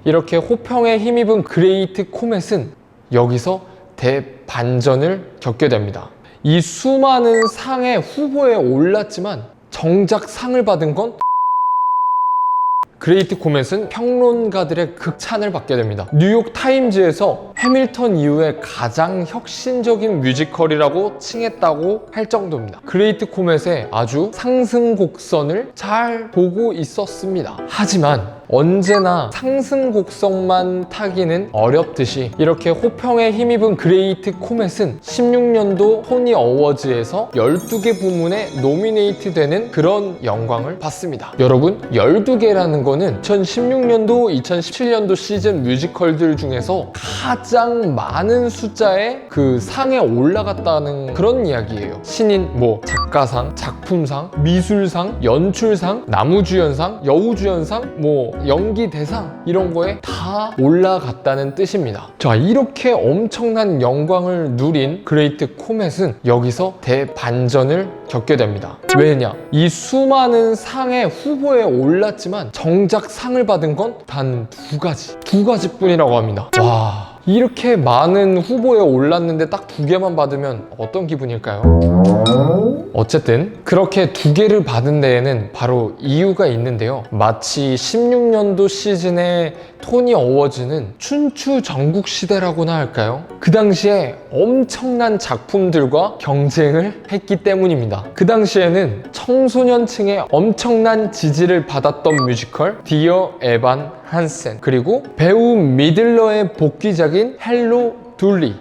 이렇게 호평에 힘입은 그레이트 코멧은 여기서 대반전을 겪게 됩니다. 이 수많은 상의 후보에 올랐지만 정작 상을 받은 건 그레이트 코멧은 평론가들의 극찬을 받게 됩니다. 뉴욕 타임즈에서 해밀턴 이후에 가장 혁신적인 뮤지컬이라고 칭했다고 할 정도입니다. 그레이트 코멧의 아주 상승곡선을 잘 보고 있었습니다. 하지만 언제나 상승곡선만 타기는 어렵듯이 이렇게 호평에 힘입은 그레이트 코멧은 16년도 토니 어워즈에서 12개 부문에 노미네이트 되는 그런 영광을 받습니다. 여러분, 12개라는 거는 2016년도, 2017년도 시즌 뮤지컬들 중에서 가장 많은 숫자의 그 상에 올라갔다는 그런 이야기예요. 신인, 작가상, 작품상, 미술상, 연출상, 나무주연상, 여우주연상, 연기 대상 이런 거에 다 올라갔다는 뜻입니다. 자, 이렇게 엄청난 영광을 누린 그레이트 코멧은 여기서 대반전을 겪게 됩니다. 왜냐? 이 수많은 상의 후보에 올랐지만 정작 상을 받은 건 단 두 가지뿐이라고 합니다. 와, 이렇게 많은 후보에 올랐는데 딱 2개만 받으면 어떤 기분일까요? 어쨌든 그렇게 2개를 받은 데에는 바로 이유가 있는데요. 마치 16년도 시즌의 토니 어워즈는 춘추 전국시대라고나 할까요? 그 당시에 엄청난 작품들과 경쟁을 했기 때문입니다. 그 당시에는 청소년층의 엄청난 지지를 받았던 뮤지컬 디어 에반 한센, 그리고 배우 미들러의 복귀작인 헬로 둘리.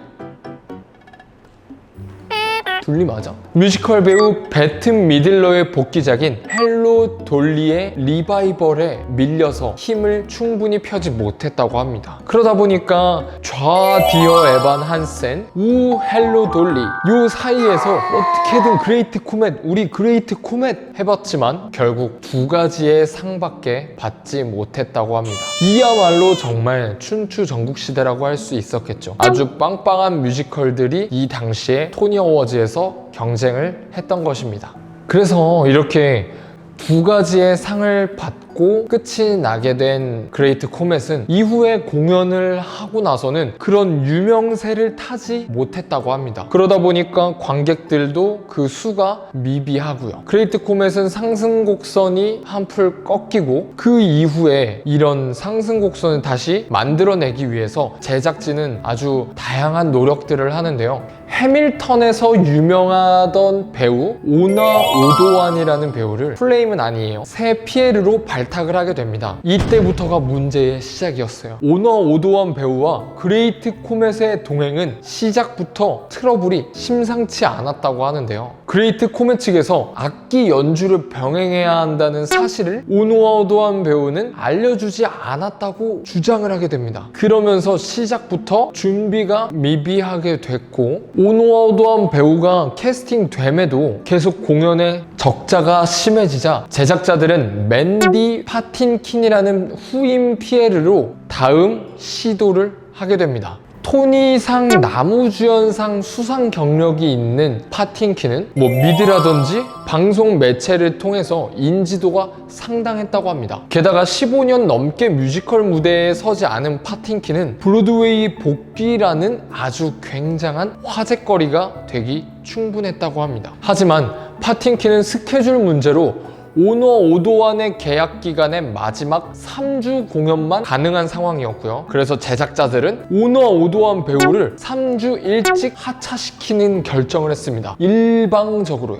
둘리 맞아? 뮤지컬 배우 베트 미들러의 복귀작인 헬로 돌리의 리바이벌에 밀려서 힘을 충분히 펴지 못했다고 합니다. 그러다 보니까 좌 디어 에반 한센, 우 헬로 돌리 요 사이에서 어떻게든 그레이트 코멧, 우리 그레이트 코멧 해봤지만 결국 2가지의 상밖에 받지 못했다고 합니다. 이야말로 정말 춘추 전국시대라고 할 수 있었겠죠. 아주 빵빵한 뮤지컬들이 이 당시에 토니 어워즈에서 경쟁을 했던 것입니다. 그래서 이렇게 2가지의 상을 받고 끝이 나게 된 그레이트 코멧은 이후에 공연을 하고 나서는 그런 유명세를 타지 못했다고 합니다. 그러다 보니까 관객들도 그 수가 미비하고요. 그레이트 코멧은 상승곡선이 한풀 꺾이고 그 이후에 이런 상승곡선을 다시 만들어내기 위해서 제작진은 아주 다양한 노력들을 하는데요. 해밀턴에서 유명하던 배우 오나 오도완이라는 배우를 플레임은 아니에요. 새 피에르로 발탁을 하게 됩니다. 이때부터가 문제의 시작이었어요. 오나 오도완 배우와 그레이트 코멧의 동행은 시작부터 트러블이 심상치 않았다고 하는데요. 그레이트 코멧 측에서 악기 연주를 병행해야 한다는 사실을 오나 오도완 배우는 알려주지 않았다고 주장을 하게 됩니다. 그러면서 시작부터 준비가 미비하게 됐고 오노아우도한 배우가 캐스팅됨에도 계속 공연에 적자가 심해지자 제작자들은 맨디 파틴킨이라는 후임 피에르로 다음 시도를 하게 됩니다. 토니상 나무주연상 수상 경력이 있는 파틴킨은 미드라든지 방송 매체를 통해서 인지도가 상당했다고 합니다. 게다가 15년 넘게 뮤지컬 무대에 서지 않은 파틴킨은 브로드웨이 복귀라는 아주 굉장한 화제거리가 되기 충분했다고 합니다. 하지만 파틴킨은 스케줄 문제로 오너 오도완의 계약 기간의 마지막 3주 공연만 가능한 상황이었고요. 그래서 제작자들은 오너 오도완 배우를 3주 일찍 하차시키는 결정을 했습니다. 일방적으로요.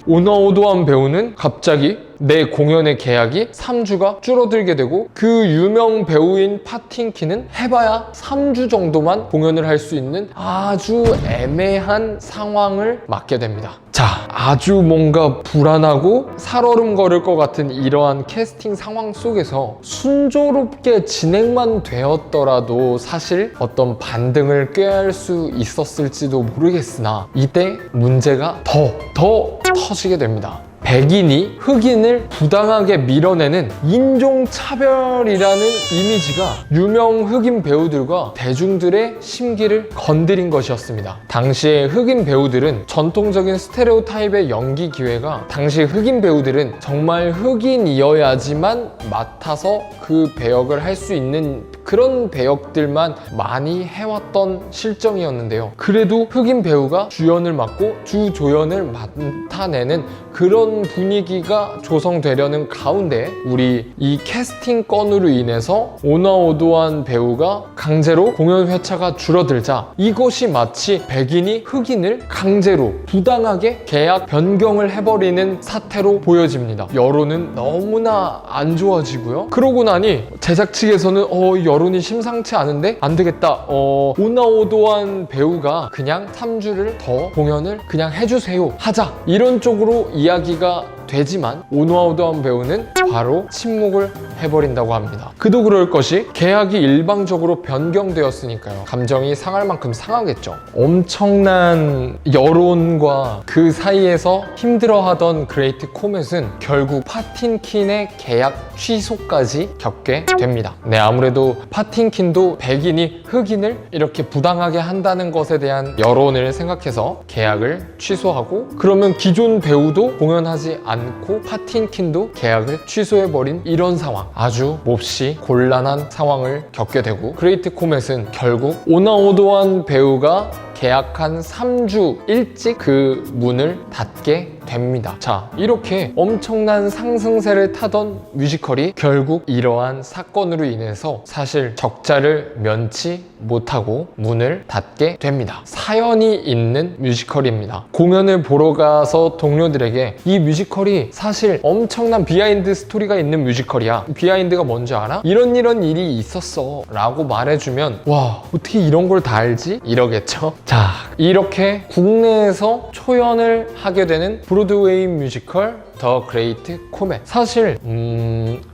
오너 오도완 배우는 갑자기 내 공연의 계약이 3주가 줄어들게 되고 그 유명 배우인 파틴킨은 해봐야 3주 정도만 공연을 할 수 있는 아주 애매한 상황을 맞게 됩니다. 자, 아주 뭔가 불안하고 살얼음거릴 것 같은 이러한 캐스팅 상황 속에서 순조롭게 진행만 되었더라도 사실 어떤 반등을 꾀할 수 있었을지도 모르겠으나 이때 문제가 더 터지게 됩니다. 백인이 흑인을 부당하게 밀어내는 인종차별이라는 이미지가 유명 흑인 배우들과 대중들의 심기를 건드린 것이었습니다. 당시에 흑인 배우들은 전통적인 스테레오타입의 연기 기회가 당시 흑인 배우들은 정말 흑인이어야지만 맡아서 그 배역을 할 수 있는 그런 배역들만 많이 해왔던 실정이었는데요. 그래도 흑인 배우가 주연을 맡고 주조연을 맡아내는 그런 분위기가 조성되려는 가운데 우리 이 캐스팅 건으로 인해서 오나오도한 배우가 강제로 공연 회차가 줄어들자 이것이 마치 백인이 흑인을 강제로 부당하게 계약 변경을 해버리는 사태로 보여집니다. 여론은 너무나 안 좋아지고요. 그러고 나니 제작 측에서는 여론이 심상치 않은데 안 되겠다. 오나오도한 배우가 그냥 3주를 더 공연을 그냥 해주세요. 하자. 이런 쪽으로 이야기가 되지만 오나오도한 배우는 바로 침묵을 해버린다고 합니다. 그도 그럴 것이 계약이 일방적으로 변경되었으니까요. 감정이 상할 만큼 상하겠죠. 엄청난 여론과 그 사이에서 힘들어하던 그레이트 코멧은 결국 파틴킨의 계약 취소까지 겪게 됩니다. 네, 아무래도 파틴킨도 백인이 흑인을 이렇게 부당하게 한다는 것에 대한 여론을 생각해서 계약을 취소하고 그러면 기존 배우도 공연하지 않고 파틴킨도 계약을 취소해버린 이런 상황. 아주 몹시 곤란한 상황을 겪게 되고 그레이트 코멧은 결국 오나오도한 배우가 계약한 3주 일찍 그 문을 닫게 됩니다. 자, 이렇게 엄청난 상승세를 타던 뮤지컬이 결국 이러한 사건으로 인해서 사실 적자를 면치 못하고 문을 닫게 됩니다. 사연이 있는 뮤지컬입니다. 공연을 보러 가서 동료들에게 이 뮤지컬이 사실 엄청난 비하인드 스토리가 있는 뮤지컬이야. 비하인드가 뭔지 알아? 이런 일이 있었어 라고 말해주면 와, 어떻게 이런 걸 다 알지? 이러겠죠? 자, 이렇게 국내에서 초연을 하게 되는 브로드웨이 뮤지컬 더 그레이트 코멧. 사실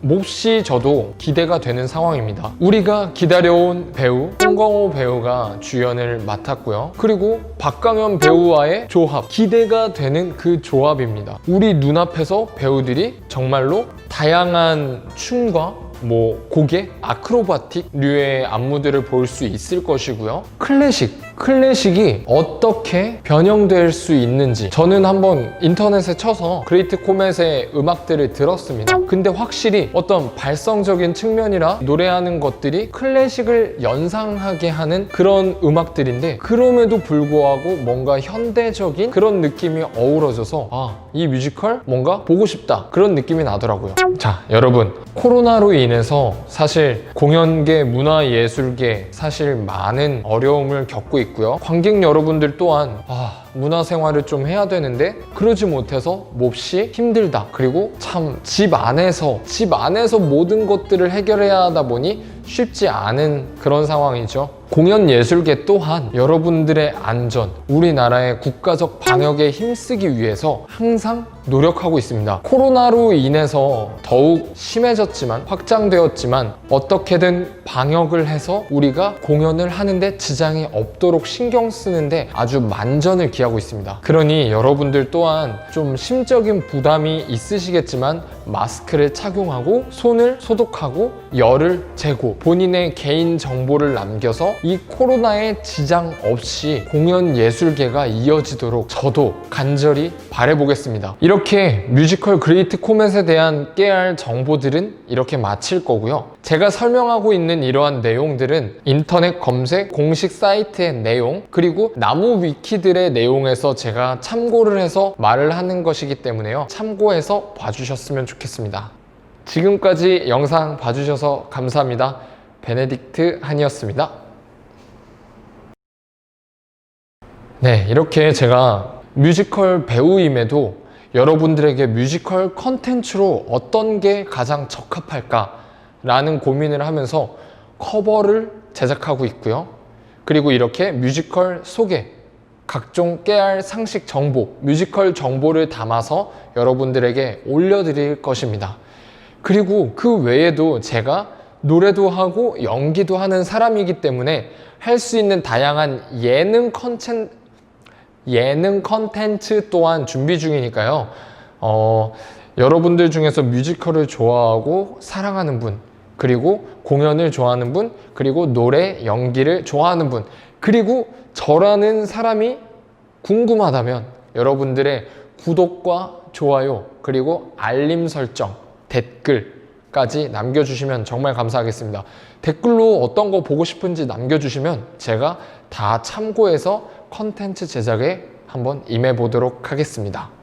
몹시 저도 기대가 되는 상황입니다. 우리가 기다려온 배우 홍광호 배우가 주연을 맡았고요. 그리고 박강현 배우와의 조합, 기대가 되는 그 조합입니다. 우리 눈앞에서 배우들이 정말로 다양한 춤과 곡의 아크로바틱류의 안무들을 볼 수 있을 것이고요. 클래식이 어떻게 변형될 수 있는지 저는 한번 인터넷에 쳐서 그레이트 코멧의 음악들을 들었습니다. 근데 확실히 어떤 발성적인 측면이라 노래하는 것들이 클래식을 연상하게 하는 그런 음악들인데 그럼에도 불구하고 뭔가 현대적인 그런 느낌이 어우러져서 이 뮤지컬 뭔가 보고 싶다 그런 느낌이 나더라고요. 자, 여러분, 코로나로 인해서 사실 공연계, 문화예술계 사실 많은 어려움을 겪고 있고요. 관객 여러분들 또한 문화생활을 좀 해야 되는데 그러지 못해서 몹시 힘들다. 그리고 참 집 안에서 모든 것들을 해결해야 하다 보니 쉽지 않은 그런 상황이죠. 공연 예술계 또한 여러분들의 안전, 우리나라의 국가적 방역에 힘쓰기 위해서 항상 노력하고 있습니다. 코로나로 인해서 더욱 심해졌지만, 확장되었지만 어떻게든 방역을 해서 우리가 공연을 하는데 지장이 없도록 신경 쓰는데 아주 만전을 기하고 있습니다. 그러니 여러분들 또한 좀 심적인 부담이 있으시겠지만 마스크를 착용하고 손을 소독하고 열을 재고 본인의 개인 정보를 남겨서 이 코로나에 지장 없이 공연 예술계가 이어지도록 저도 간절히 바라보겠습니다. 이렇게 뮤지컬 그레이트 코멧에 대한 깨알 정보들은 이렇게 마칠 거고요. 제가 설명하고 있는 이러한 내용들은 인터넷 검색, 공식 사이트의 내용, 그리고 나무 위키들의 내용에서 제가 참고를 해서 말을 하는 것이기 때문에요. 참고해서 봐주셨으면 좋겠습니다. 지금까지 영상 봐주셔서 감사합니다. 베네딕트 한이었습니다. 네, 이렇게 제가 뮤지컬 배우임에도 여러분들에게 뮤지컬 컨텐츠로 어떤 게 가장 적합할까 라는 고민을 하면서 커버를 제작하고 있고요. 그리고 이렇게 뮤지컬 소개, 각종 깨알 상식 정보, 뮤지컬 정보를 담아서 여러분들에게 올려드릴 것입니다. 그리고 그 외에도 제가 노래도 하고 연기도 하는 사람이기 때문에 할 수 있는 다양한 예능 컨텐츠 또한 준비 중이니까요. 여러분들 중에서 뮤지컬을 좋아하고 사랑하는 분, 그리고 공연을 좋아하는 분, 그리고 노래, 연기를 좋아하는 분, 그리고 저라는 사람이 궁금하다면 여러분들의 구독과 좋아요, 그리고 알림 설정, 댓글까지 남겨주시면 정말 감사하겠습니다. 댓글로 어떤 거 보고 싶은지 남겨주시면 제가 다 참고해서 컨텐츠 제작에 한번 임해보도록 하겠습니다.